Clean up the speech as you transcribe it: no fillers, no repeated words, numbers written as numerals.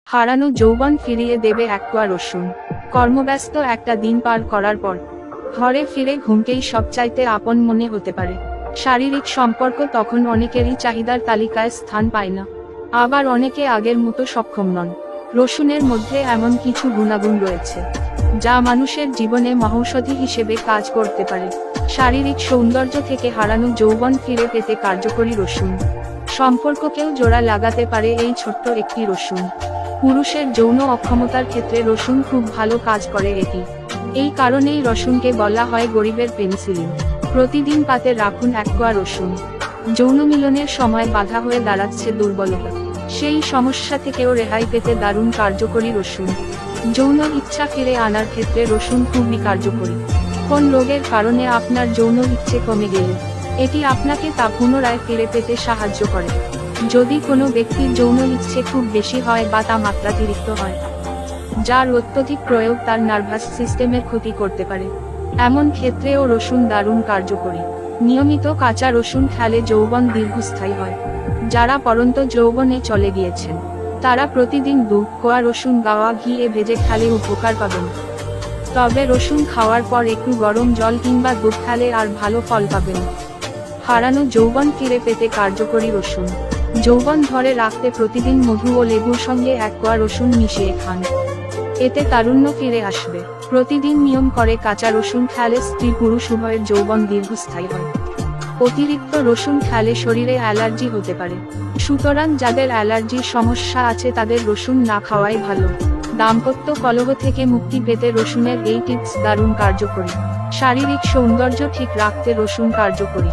হারানো যৌবন ফিরিয়ে দেবে অ্যাকোয়া রসুন। কর্মব্যস্ত একটা দিন পার করার পর ঘরে ফিরে ঘুমকেই সবচাইতে আপন মনে হতে পারে। শারীরিক সম্পর্ক তখন অনেকেরই চাহিদার তালিকায় স্থান পায় না, আবার অনেকে আগের মতো সক্ষম নন। রসুনের মধ্যে এমন কিছু গুণাগুণ রয়েছে যা মানুষের জীবনে মহৌষধি হিসেবে কাজ করতে পারে। শারীরিক সৌন্দর্য থেকে হারানো যৌবন ফিরে পেতে কার্যকরী রসুন। সম্পর্ককেও জোড়া লাগাতে পারে এই ছোট্ট একটি রসুন। পুরুষের যৌন অক্ষমতার ক্ষেত্রে রসুন খুব ভালো কাজ করে এটি। এই কারণেই রসুনকে বলা হয় গরিবের পেনিসিলিন। প্রতিদিন পাতে রাখুন অ্যাকোয়া রসুন। যৌন মিলনের সময় বাধা হয়ে দাঁড়াচ্ছে দুর্বলতা, সেই সমস্যা থেকেও রেহাই পেতে দারুণ কার্যকরী রসুন। যৌন ইচ্ছা ফিরে আনার ক্ষেত্রে রসুন খুবই কার্যকরী। কোন রোগের কারণে আপনার যৌন ইচ্ছে কমে গেলে এটি আপনাকে তা পুনরায় ফিরে পেতে সাহায্য করে। যদি কোনো ব্যক্তির যৌন ইচ্ছে খুব বেশি হয় বা তা মাত্রাতিরিক্ত হয়, যার অত্যধিক প্রয়োগ তার নার্ভাস সিস্টেমের ক্ষতি করতে পারে, এমন ক্ষেত্রেও রসুন দারুণ কার্যকরী। নিয়মিত কাঁচা রসুন খেলে যৌবন দীর্ঘস্থায়ী হয়। যারা পরন্ত যৌবনে চলে গিয়েছেন তারা প্রতিদিন 2 কোয়া রসুন গাওয়া ঘিয়ে ভেজে খেলে উপকার পাবেন। তবে রসুন খাওয়ার পর একটু গরম জল কিংবা দুধ খেলে আর ভালো ফল পাবেন। হারানো যৌবন ফিরে পেতে কার্যকরী রসুন। যৌবন ধরে রাখতে প্রতিদিন মধু ও লেবুর সঙ্গে 1 কোয়া রসুন মিশিয়ে খান, এতে তারুণ্য ফিরে আসবে। প্রতিদিন নিয়ম করে কাঁচা রসুন খেলে স্ত্রী পুরুষ উভয়ের যৌবন দীর্ঘস্থায়ী হয়। অতিরিক্ত রসুন খেলে শরীরে অ্যালার্জি হতে পারে, সুতরাং যাদের অ্যালার্জির সমস্যা আছে তাদের রসুন না খাওয়াই ভালো। দাম্পত্য কলহ থেকে মুক্তি পেতে রসুনের এই টিপস দারুণ কার্যকরী। শারীরিক সৌন্দর্য ঠিক রাখতে রসুন কার্যকরী।